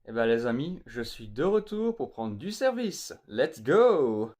Eh ben les amis, je suis de retour pour prendre du service. Let's go!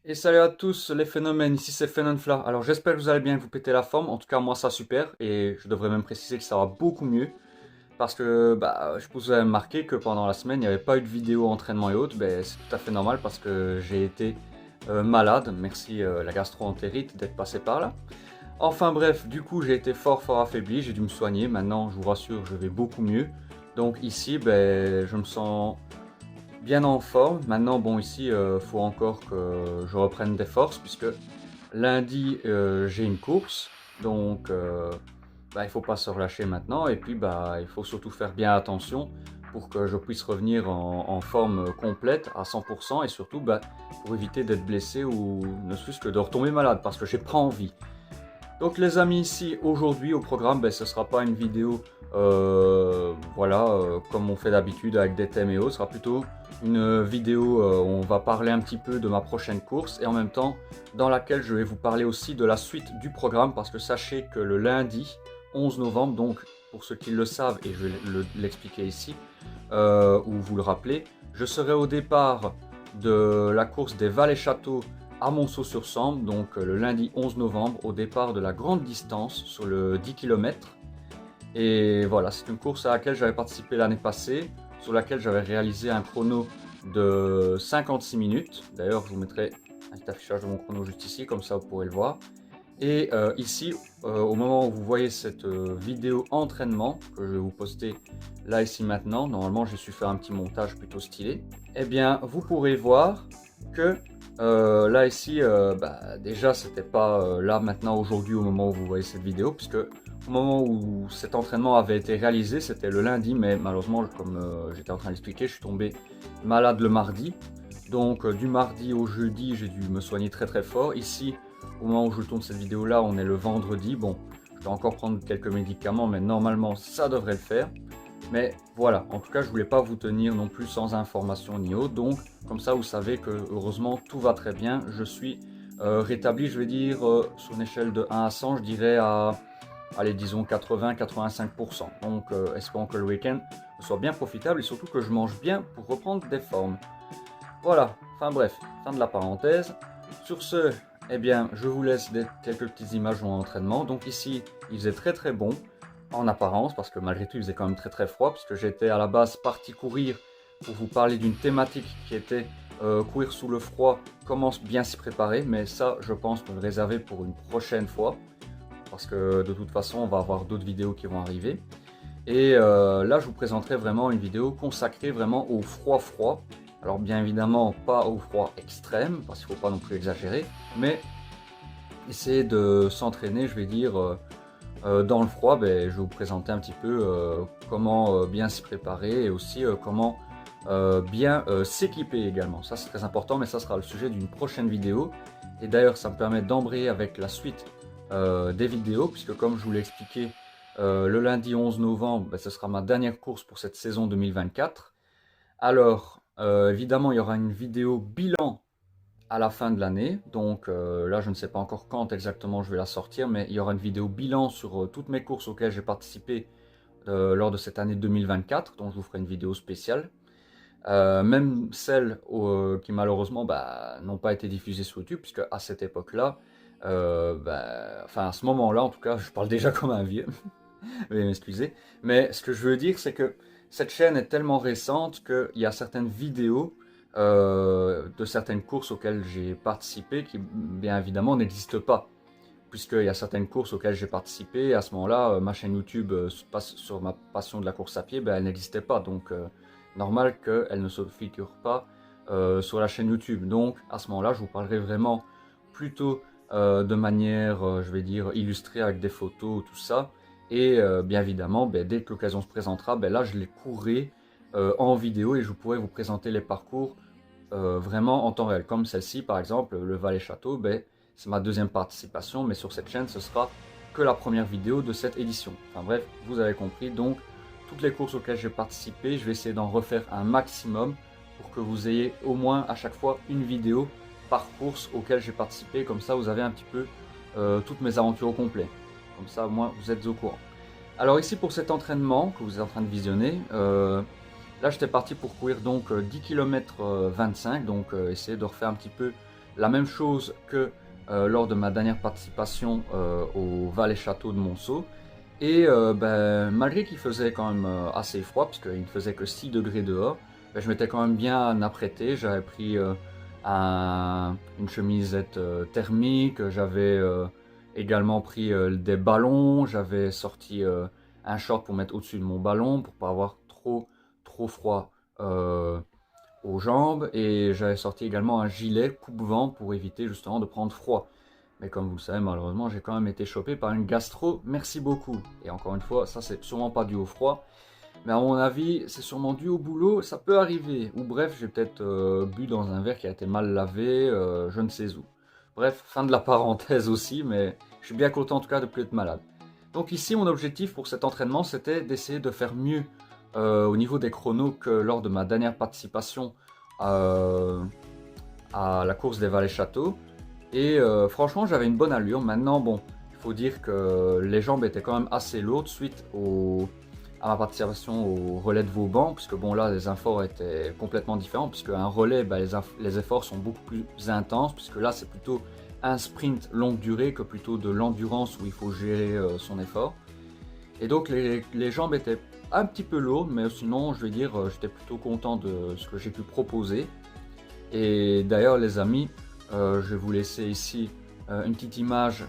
Et salut à tous les phénomènes, ici c'est Phénonfla. Alors j'espère que vous allez bien, que vous pétez la forme. En tout cas moi ça super et je devrais même préciser que ça va beaucoup mieux. Parce que je vous avais remarqué que pendant la semaine il n'y avait pas eu de vidéo entraînement et autres. C'est tout à fait normal parce que j'ai été malade. Merci la gastro-entérite d'être passé par là. Enfin bref, du coup j'ai été fort affaibli, j'ai dû me soigner. Maintenant je vous rassure, je vais beaucoup mieux. Donc ici je me sens bien en forme. Maintenant bon ici faut encore que je reprenne des forces puisque lundi j'ai une course. Donc il faut pas se relâcher maintenant et puis il faut surtout faire bien attention pour que je puisse revenir en forme complète à 100% et surtout pour éviter d'être blessé ou ne serait-ce que de retomber malade parce que j'ai pas envie. Donc les amis, ici aujourd'hui au programme, ce ne sera pas une vidéo comme on fait d'habitude avec des thèmes et autres. Ce sera plutôt une vidéo où on va parler un petit peu de ma prochaine course et en même temps dans laquelle je vais vous parler aussi de la suite du programme parce que sachez que le lundi 11 novembre, donc pour ceux qui le savent et je vais l'expliquer ici ou vous le rappelez, je serai au départ de la course des Vallées Châteaux à Monceau-sur-Sambre, donc le lundi 11 novembre, au départ de la grande distance sur le 10 km. Et voilà, c'est une course à laquelle j'avais participé l'année passée, sur laquelle j'avais réalisé un chrono de 56 minutes. D'ailleurs, je vous mettrai un petit affichage de mon chrono juste ici, comme ça vous pourrez le voir. Et ici, au moment où vous voyez cette vidéo entraînement, que je vais vous poster là, ici, maintenant, normalement j'ai su faire un petit montage plutôt stylé, eh bien vous pourrez voir que là ici, déjà c'était pas là maintenant aujourd'hui au moment où vous voyez cette vidéo, puisque au moment où cet entraînement avait été réalisé, c'était le lundi, mais malheureusement, comme j'étais en train d'expliquer, je suis tombé malade le mardi. Donc du mardi au jeudi, j'ai dû me soigner très fort. Ici, au moment où je tourne cette vidéo là, on est le vendredi. Bon, je dois encore prendre quelques médicaments, mais normalement ça devrait le faire. Mais voilà, en tout cas je voulais pas vous tenir non plus sans information ni autre. Donc comme ça vous savez que heureusement tout va très bien. Je suis rétabli, je vais dire, sur une échelle de 1 à 100, je dirais à, allez disons 80-85%. Donc espérons que le week-end soit bien profitable et surtout que je mange bien pour reprendre des formes. Voilà, enfin bref, fin de la parenthèse. Sur ce, eh bien, je vous laisse quelques petites images de mon entraînement. Donc ici, il faisait très bon en apparence, parce que malgré tout, il faisait quand même très froid, puisque j'étais à la base parti courir pour vous parler d'une thématique qui était courir sous le froid, comment bien s'y préparer. Mais ça, je pense me le réserver pour une prochaine fois, parce que de toute façon, on va avoir d'autres vidéos qui vont arriver. Et là, je vous présenterai vraiment une vidéo consacrée vraiment au froid. Alors bien évidemment, pas au froid extrême, parce qu'il ne faut pas non plus exagérer, mais essayer de s'entraîner, je vais dire, dans le froid. Je vais vous présenter un petit peu comment bien s'y préparer et aussi comment bien s'équiper également. Ça, c'est très important, mais ça sera le sujet d'une prochaine vidéo. Et d'ailleurs, ça me permet d'embrayer avec la suite des vidéos, puisque comme je vous l'ai expliqué, le lundi 11 novembre, ce sera ma dernière course pour cette saison 2024. Alors, évidemment, il y aura une vidéo bilan à la fin de l'année. Donc là, je ne sais pas encore quand exactement je vais la sortir, mais il y aura une vidéo bilan sur toutes mes courses auxquelles j'ai participé lors de cette année 2024. Donc je vous ferai une vidéo spéciale. Même celles qui malheureusement n'ont pas été diffusées sur YouTube, puisque à cette époque-là, enfin à ce moment-là en tout cas, je parle déjà comme un vieux, veuillez m'excuser. Mais ce que je veux dire, c'est que cette chaîne est tellement récente qu'il y a certaines vidéos de certaines courses auxquelles j'ai participé qui, bien évidemment, n'existent pas. Puisqu'il y a certaines courses auxquelles j'ai participé, et à ce moment-là, ma chaîne YouTube sur ma passion de la course à pied, elle n'existait pas. Donc, normal qu'elle ne se figure pas sur la chaîne YouTube. Donc, à ce moment-là, je vous parlerai vraiment plutôt de manière, je vais dire, illustrée avec des photos, tout ça. Et bien évidemment, dès que l'occasion se présentera, là je les courrai en vidéo et je pourrai vous présenter les parcours vraiment en temps réel. Comme celle-ci par exemple, le Vallée Château, c'est ma deuxième participation, mais sur cette chaîne ce sera que la première vidéo de cette édition. Enfin bref, vous avez compris, donc toutes les courses auxquelles j'ai participé, je vais essayer d'en refaire un maximum pour que vous ayez au moins à chaque fois une vidéo par course auquel j'ai participé. Comme ça vous avez un petit peu toutes mes aventures au complet. Comme ça, au moins, vous êtes au courant. Alors ici, pour cet entraînement que vous êtes en train de visionner, là, j'étais parti pour courir donc 10 km 25, donc essayer de refaire un petit peu la même chose que lors de ma dernière participation au Val et Château de Monceau. Et malgré qu'il faisait quand même assez froid, puisqu'il ne faisait que 6 degrés dehors, je m'étais quand même bien apprêté. J'avais pris une chemisette thermique, j'avais également pris des ballons, j'avais sorti un short pour mettre au-dessus de mon ballon pour pas avoir trop froid aux jambes, et j'avais sorti également un gilet coupe-vent pour éviter justement de prendre froid. Mais comme vous le savez, malheureusement, j'ai quand même été chopé par une gastro, merci beaucoup. Et encore une fois, ça c'est sûrement pas dû au froid, mais à mon avis, c'est sûrement dû au boulot, ça peut arriver. Ou bref, j'ai peut-être bu dans un verre qui a été mal lavé, je ne sais où. Bref, fin de la parenthèse aussi, mais je suis bien content en tout cas de ne plus être malade. Donc ici, mon objectif pour cet entraînement, c'était d'essayer de faire mieux au niveau des chronos que lors de ma dernière participation à la course des Vallées-Châteaux. Et franchement, j'avais une bonne allure. Maintenant, bon, il faut dire que les jambes étaient quand même assez lourdes suite à ma participation au relais de Vauban, puisque bon, là, les efforts étaient complètement différents, puisque un relais, les efforts sont beaucoup plus intenses, puisque là, c'est plutôt un sprint longue durée que plutôt de l'endurance où il faut gérer son effort. Et donc, les jambes étaient un petit peu lourdes, mais sinon, je vais dire, j'étais plutôt content de ce que j'ai pu proposer. Et d'ailleurs, les amis, je vais vous laisser ici une petite image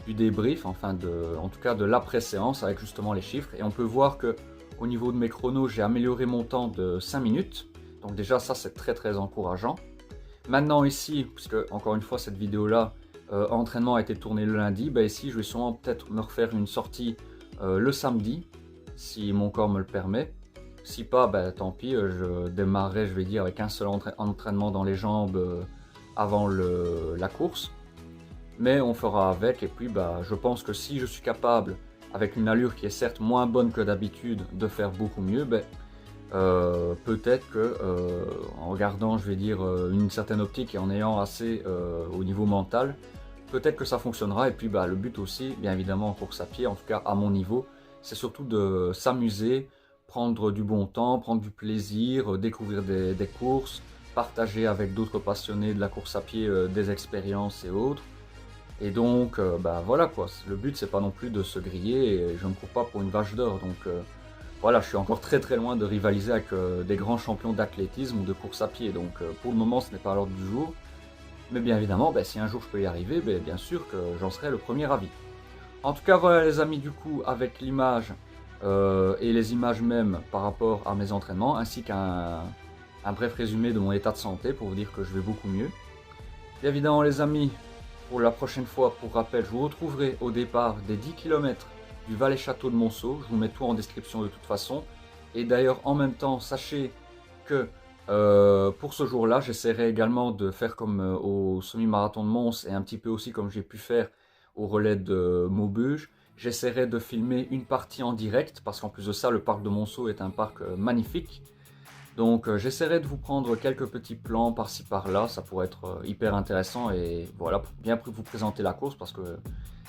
du débrief, enfin en tout cas de l'après-séance avec justement les chiffres. Et on peut voir que au niveau de mes chronos, j'ai amélioré mon temps de 5 minutes. Donc déjà ça c'est très encourageant. Maintenant ici, puisque encore une fois cette vidéo-là, entraînement a été tourné le lundi, ici je vais sûrement peut-être me refaire une sortie le samedi, si mon corps me le permet. Si pas, tant pis, je démarrerai, je vais dire, avec un seul entraînement dans les jambes avant la course. Mais on fera avec, et puis je pense que si je suis capable, avec une allure qui est certes moins bonne que d'habitude, de faire beaucoup mieux, peut-être que en regardant, je vais dire, une certaine optique et en ayant assez au niveau mental, peut-être que ça fonctionnera. Et puis le but aussi, bien évidemment en course à pied, en tout cas à mon niveau, c'est surtout de s'amuser, prendre du bon temps, prendre du plaisir, découvrir des courses, partager avec d'autres passionnés de la course à pied des expériences et autres. Et donc, voilà quoi, le but c'est pas non plus de se griller, et je ne cours pas pour une vache d'or. Donc voilà, je suis encore très loin de rivaliser avec des grands champions d'athlétisme ou de course à pied. Donc pour le moment ce n'est pas à l'ordre du jour. Mais bien évidemment, si un jour je peux y arriver, bien sûr que j'en serai le premier ravi. En tout cas voilà les amis, du coup avec l'image et les images même par rapport à mes entraînements, ainsi qu'un bref résumé de mon état de santé pour vous dire que je vais beaucoup mieux. Bien évidemment les amis, pour la prochaine fois, pour rappel, je vous retrouverai au départ des 10 km du Val et Château de Monceau. Je vous mets tout en description de toute façon. Et d'ailleurs, en même temps, sachez que pour ce jour-là, j'essaierai également de faire comme au semi-marathon de Mons et un petit peu aussi comme j'ai pu faire au relais de Maubeuge. J'essaierai de filmer une partie en direct parce qu'en plus de ça, le parc de Monceau est un parc magnifique. Donc j'essaierai de vous prendre quelques petits plans par-ci par-là, ça pourrait être hyper intéressant, et voilà, pour bien vous présenter la course, parce que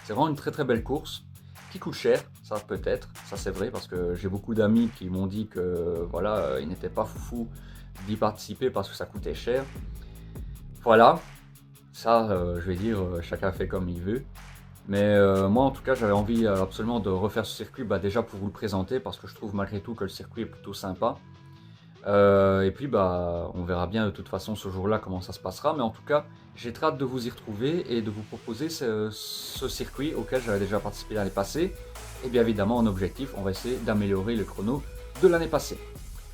c'est vraiment une très belle course, qui coûte cher, ça peut-être, ça c'est vrai, parce que j'ai beaucoup d'amis qui m'ont dit que voilà, ils n'étaient pas foufou d'y participer parce que ça coûtait cher. Voilà, ça je vais dire, chacun fait comme il veut. Mais moi en tout cas j'avais envie absolument de refaire ce circuit, déjà pour vous le présenter, parce que je trouve malgré tout que le circuit est plutôt sympa. Et puis on verra bien de toute façon ce jour-là comment ça se passera, mais en tout cas j'ai très hâte de vous y retrouver et de vous proposer ce circuit auquel j'avais déjà participé l'année passée. Et bien évidemment en objectif on va essayer d'améliorer le chrono de l'année passée.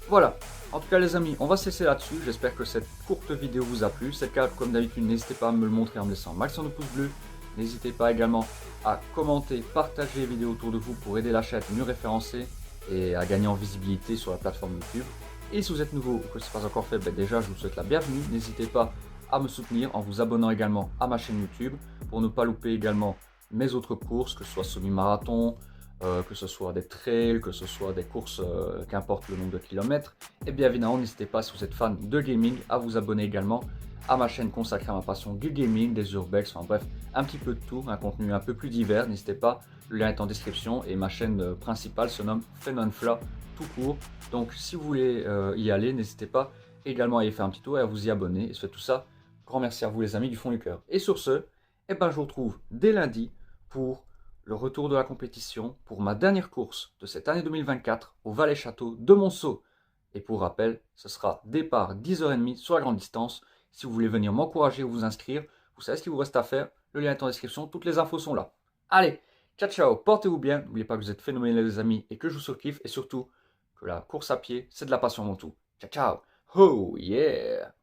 Voilà, en tout cas les amis, on va se laisser là-dessus. J'espère que cette courte vidéo vous a plu. Si c'est le cas, comme d'habitude, n'hésitez pas à me le montrer en me laissant un maximum de pouces bleus. N'hésitez pas également à commenter, partager les vidéos autour de vous pour aider la chaîne mieux référencée et à gagner en visibilité sur la plateforme YouTube. Et si vous êtes nouveau ou que ce n'est pas encore fait, déjà je vous souhaite la bienvenue. N'hésitez pas à me soutenir en vous abonnant également à ma chaîne YouTube pour ne pas louper également mes autres courses, que ce soit semi-marathon, que ce soit des trails, que ce soit des courses, qu'importe le nombre de kilomètres. Et bien évidemment, n'hésitez pas, si vous êtes fan de gaming, à vous abonner également à ma chaîne consacrée à ma passion du gaming, des urbex, enfin bref, un petit peu de tout, un contenu un peu plus divers. N'hésitez pas, le lien est en description et ma chaîne principale se nomme Fenonfla tout court. Donc si vous voulez y aller, n'hésitez pas également à y faire un petit tour et à vous y abonner. Et c'est tout ça. Grand merci à vous les amis du fond du cœur. Et sur ce, eh ben, je vous retrouve dès lundi pour le retour de la compétition, pour ma dernière course de cette année 2024 au Valais-Château de Monceau. Et pour rappel, ce sera départ 10h30 sur la grande distance. Si vous voulez venir m'encourager ou vous inscrire, vous savez ce qu'il vous reste à faire. Le lien est en description, toutes les infos sont là. Allez, ciao ciao, portez-vous bien. N'oubliez pas que vous êtes phénoménal les amis et que je vous surkiffe. Et surtout, que la course à pied, c'est de la passion avant tout. Ciao ciao. Oh yeah.